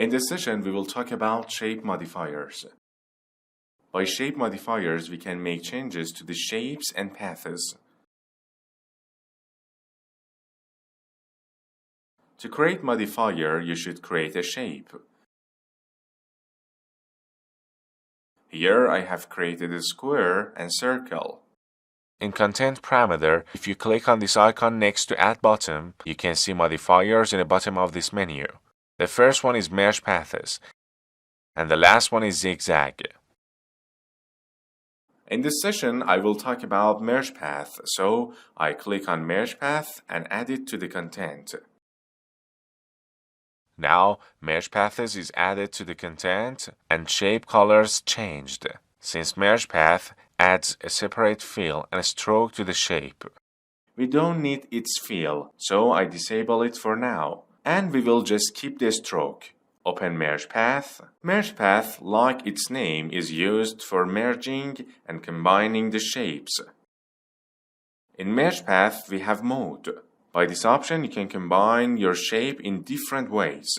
In this session, we will talk about shape modifiers. By shape modifiers, we can make changes to the shapes and paths. To create modifier, you should create a shape. Here, I have created a square and circle. In Content Parameter, if you click on this icon next to Add Bottom, you can see modifiers in the bottom of this menu. The first one is Merge Paths, and the last one is Zigzag. In this session, I will talk about Merge Path, so I click on Merge Path and add it to the content. Now, Merge Paths is added to the content and shape colors changed, since Merge Path adds a separate fill and a stroke to the shape. We don't need its fill, so I disable it for now. And we will just keep the stroke. Open Merge Path. Merge Path, like its name, is used for merging and combining the shapes. In Merge Path, we have Mode. By this option, you can combine your shape in different ways.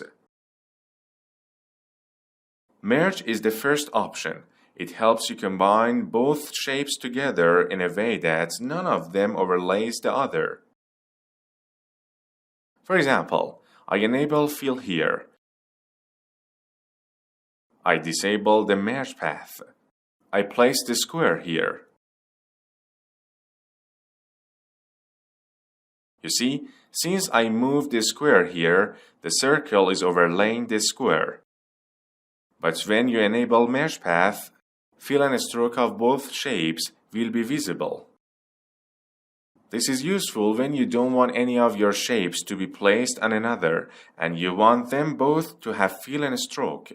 Merge is the first option. It helps you combine both shapes together in a way that none of them overlays the other. For example, I enable Fill here. I disable the Merge Path. I place the square here. You see, since I moved the square here, the circle is overlaying the square. But when you enable Merge Path, fill and stroke of both shapes will be visible. This is useful when you don't want any of your shapes to be placed on another and you want them both to have fill and stroke.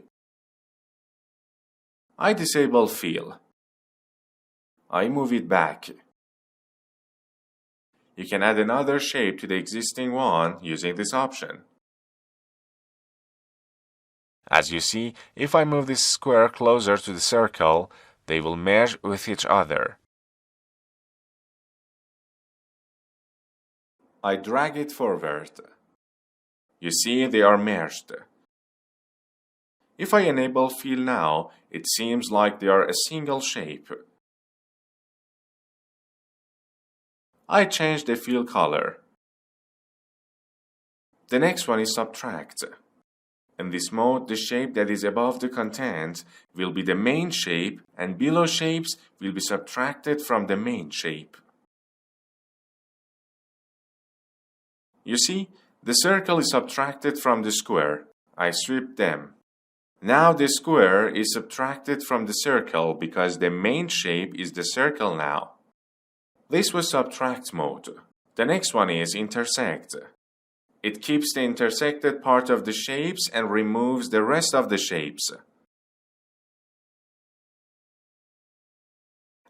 I disable fill. I move it back. You can add another shape to the existing one using this option. As you see, if I move this square closer to the circle, they will merge with each other. I drag it forward. You see they are merged. If I enable Fill now, it seems like they are a single shape. I change the fill color. The next one is Subtract. In this mode, the shape that is above the content will be the main shape and below shapes will be subtracted from the main shape. You see, the circle is subtracted from the square. I strip them. Now the square is subtracted from the circle because the main shape is the circle now. This was Subtract mode. The next one is Intersect. It keeps the intersected part of the shapes and removes the rest of the shapes.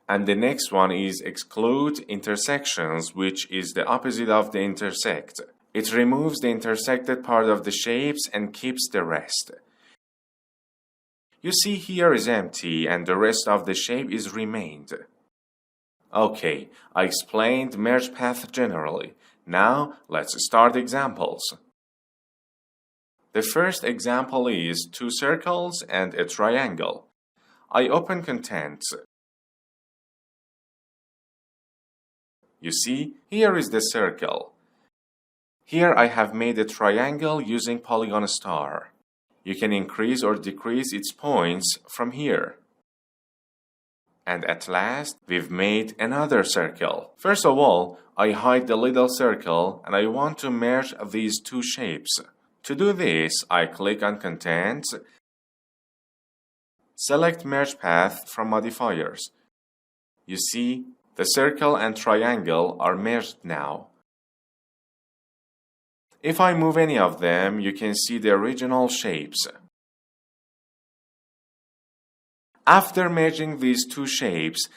And the next one is Exclude Intersections, which is the opposite of the intersect. It removes the intersected part of the shapes and keeps the rest. You see here is empty and the rest of the shape is remained. Okay, I explained Merge Path generally. Now let's start examples. The first example is two circles and a triangle. I open Contents. You see, here is the circle. Here I have made a triangle using Polygon Star. You can increase or decrease its points from here. And at last, we've made another circle. First of all, I hide the little circle and I want to merge these two shapes. To do this, I click on Contents, select Merge Path from Modifiers. You see, the circle and triangle are merged now. If I move any of them, you can see the original shapes. After merging these two shapes,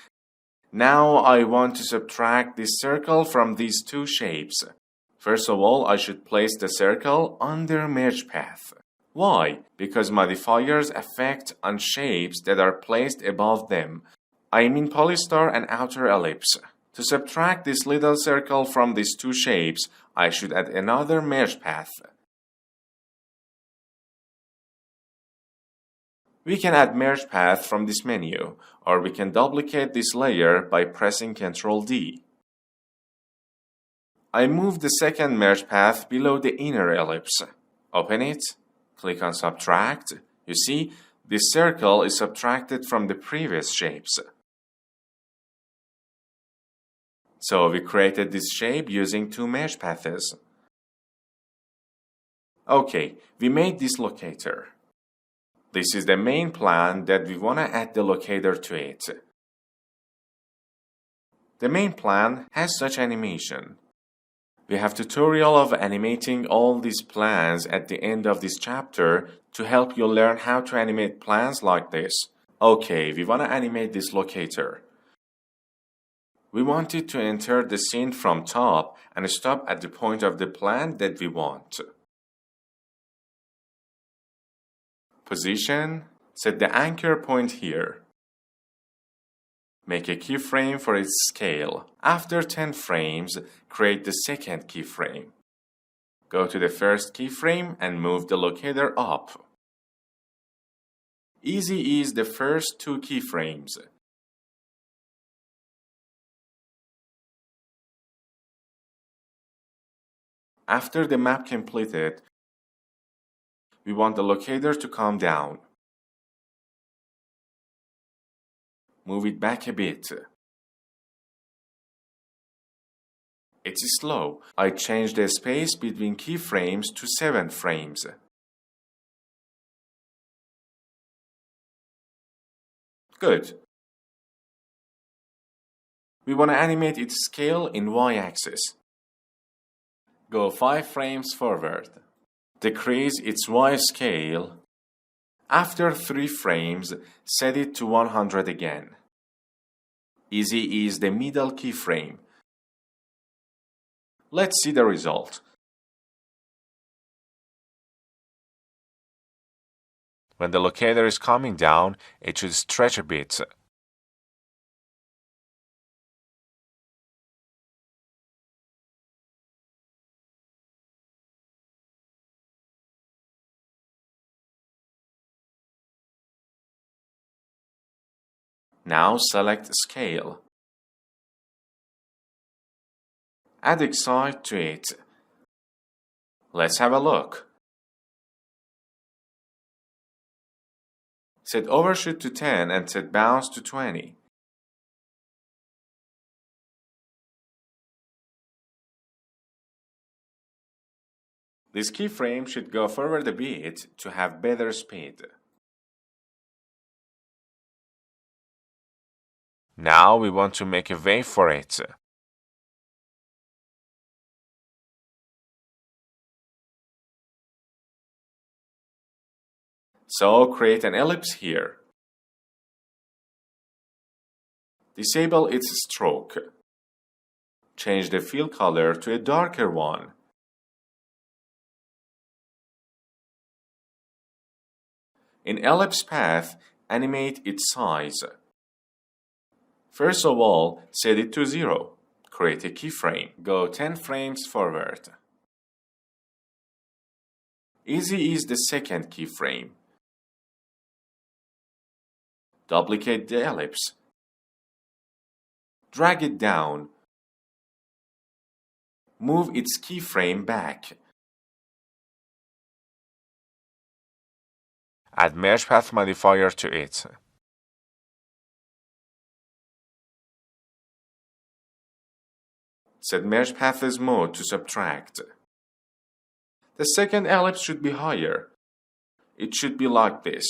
now I want to subtract this circle from these two shapes. First of all, I should place the circle under Merge Path. Why? Because modifiers affect on shapes that are placed above them. I mean Polystar and Outer Ellipse. To subtract this little circle from these two shapes, I should add another Merge Path. We can add merge path from this menu, or we can duplicate this layer by pressing Ctrl D. I move the second merge path below the inner ellipse. Open it, click on Subtract. You see, this circle is subtracted from the previous shapes. So we created this shape using 2 merge paths. Okay, we made this locator. This is the main plan that we want to add the locator to it. The main plan has such animation. We have tutorial of animating all these plans at the end of this chapter to help you learn how to animate plans like this. Okay, we want to animate this locator. We want it to enter the scene from top and stop at the point of the plan that we want. Position, set the anchor point here. Make a keyframe for its scale. After 10 frames, create the second keyframe. Go to the first keyframe and move the locator up. Easy ease the first 2 keyframes. After the map completed, we want the locator to come down. Move it back a bit. It's slow. I changed the space between keyframes to 7 frames. Good. We want to animate its scale in y-axis. Go 5 frames forward. Decrease its Y scale. After 3 frames, set it to 100 again. Easy is the middle keyframe. Let's see the result. When the locator is coming down, it should stretch a bit. Now select Scale. Add Excite to it. Let's have a look. Set Overshoot to 10 and set Bounce to 20. This keyframe should go forward a bit to have better speed. Now we want to make a wave for it. So create an ellipse here. Disable its stroke. Change the fill color to a darker one. In ellipse path, animate its size. First of all, set it to 0. Create a keyframe. Go 10 frames forward. Easy is the second keyframe. Duplicate the ellipse. Drag it down. Move its keyframe back. Add Merge Path modifier to it. Set Merge Paths mode to subtract. The second ellipse should be higher. It should be like this.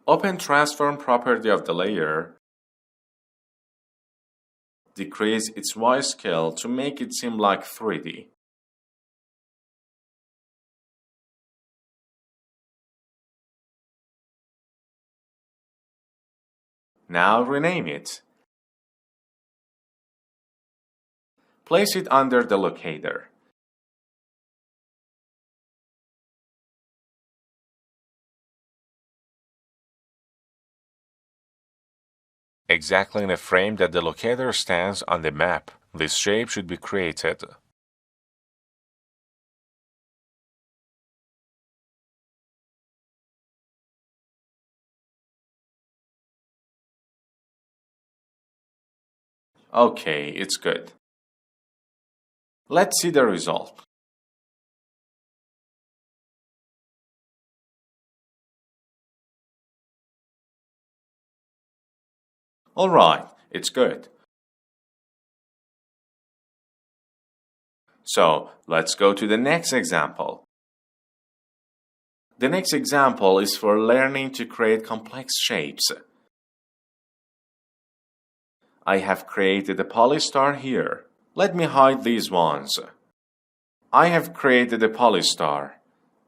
Open Transform property of the layer. Decrease its Y scale to make it seem like 3D. Now rename it. Place it under the locator. Exactly in the frame that the locator stands on the map, this shape should be created. Okay, it's good. Let's see the result. Alright, it's good. So, let's go to the next example. The next example is for learning to create complex shapes. I have created a polystar here. Let me hide these ones. I have created a polystar,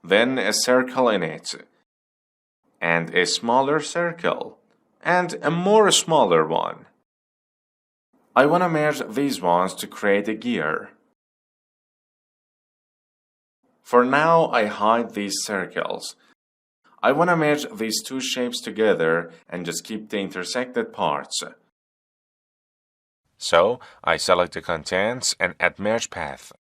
then a circle in it, and a smaller circle, and a more smaller one. I want to merge these ones to create a gear. For now, I hide these circles. I want to merge these two shapes together and just keep the intersected parts. So, I select the contents and add merge path.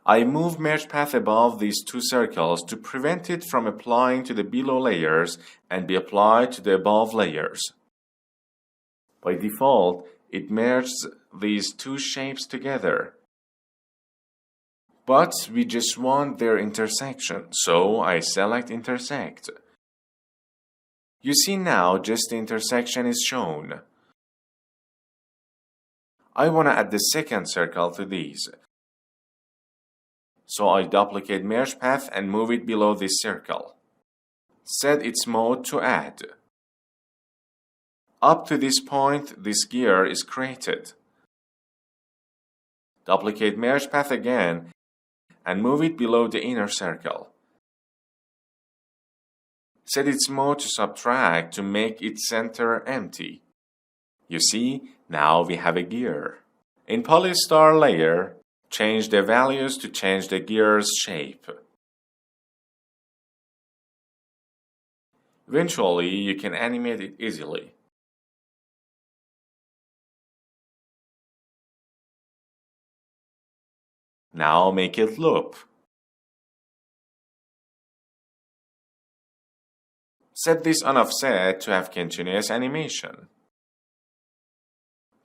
I move merge path above these two circles to prevent it from applying to the below layers and be applied to the above layers. By default, it merges these two shapes together. But we just want their intersection, so I select intersect. You see now just the intersection is shown. I want to add the second circle to these. So I duplicate merge path and move it below this circle. Set its mode to add. Up to this point, this gear is created. Duplicate merge path again and move it below the inner circle. Set its mode to subtract to make its center empty. You see, now we have a gear. In polystar layer, change the values to change the gear's shape. Eventually, you can animate it easily. Now make it loop. Set this on offset to have continuous animation.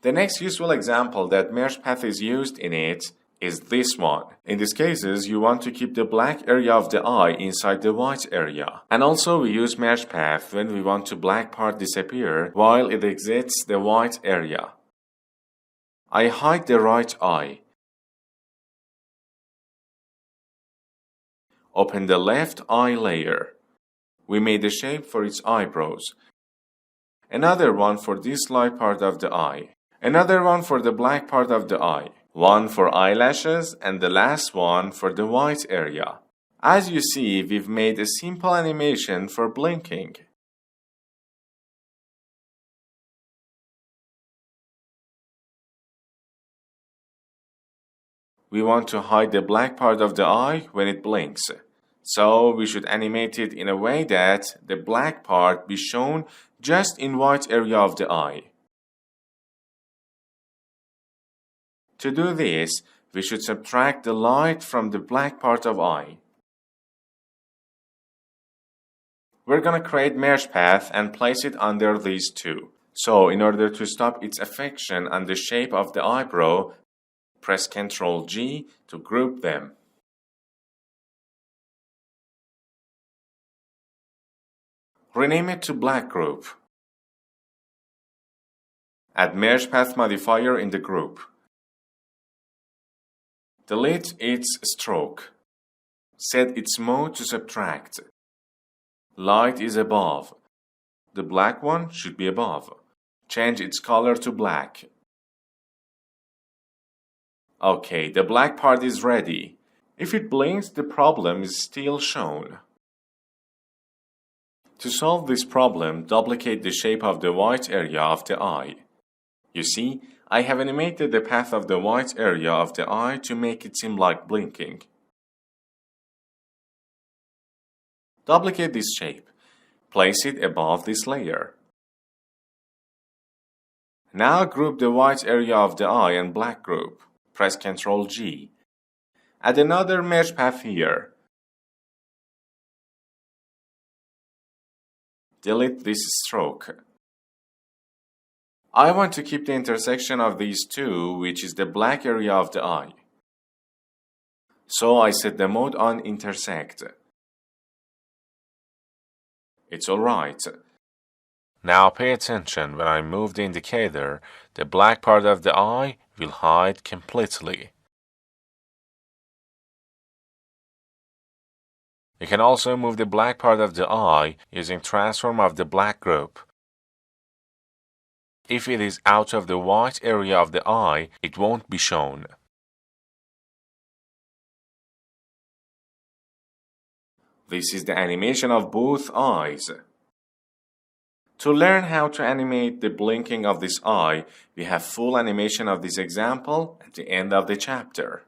The next useful example that merge path is used in it is this one. In these cases, you want to keep the black area of the eye inside the white area. And also we use merge path when we want to black part disappear while it exits the white area. I hide the right eye. Open the left eye layer. We made a shape for its eyebrows. Another one for this light part of the eye. Another one for the black part of the eye. One for eyelashes and the last one for the white area. As you see, we've made a simple animation for blinking. We want to hide the black part of the eye when it blinks. So we should animate it in a way that the black part be shown just in white area of the eye. To do this, we should subtract the light from the black part of eye. We're going to create merge path and place it under these two. So in order to stop its affection on the shape of the eyebrow, press Ctrl G to group them. Rename it to black group. Add merge path modifier in the group. Delete its stroke. Set its mode to subtract. Light is above. The black one should be above. Change its color to black. Okay, the black part is ready. If it blinks, the problem is still shown. To solve this problem, duplicate the shape of the white area of the eye. You see, I have animated the path of the white area of the eye to make it seem like blinking. Duplicate this shape. Place it above this layer. Now group the white area of the eye and black group. Press Ctrl G. Add another merge path here. Delete this stroke. I want to keep the intersection of these two, which is the black area of the eye. So I set the mode on intersect. It's alright. Now pay attention, when I move the indicator, the black part of the eye will hide completely. You can also move the black part of the eye using transform of the black group. If it is out of the white area of the eye, it won't be shown. This is the animation of both eyes. To learn how to animate the blinking of this eye, we have full animation of this example at the end of the chapter.